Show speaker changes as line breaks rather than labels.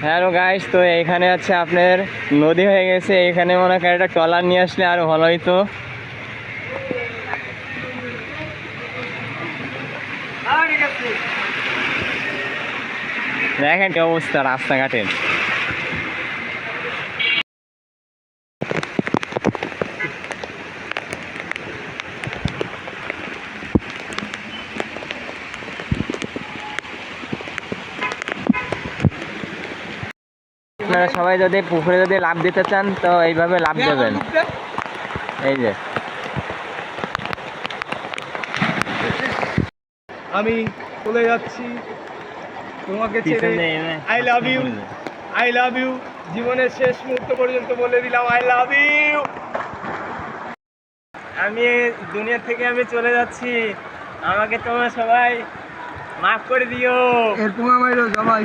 Hello guys, তো এইখানে আছে আপনার নদী হয়ে গেছে। এখানে মনে করেন একটা ট্রলার নিয়ে আসলে আরো ভালো হইতো। দেখেন কি অবস্থা রাস্তাঘাটের। আপনারা সবাই যদি পুকুরে যদি লাভ দিতে চান তো এইভাবে লাভ দেবেন। এই যে
আমি চলে যাচ্ছি তোমাকে ছেড়ে। I love you, I love you. জীবনের শেষ মুহূর্ত পর্যন্ত বলে দিলাম আই লাভ ইউ। আমি দুনিয়া থেকে আমি চলে যাচ্ছি, আমাকে তোমরা সবাই মাফ করে দিও।
এরকম আমার সবাই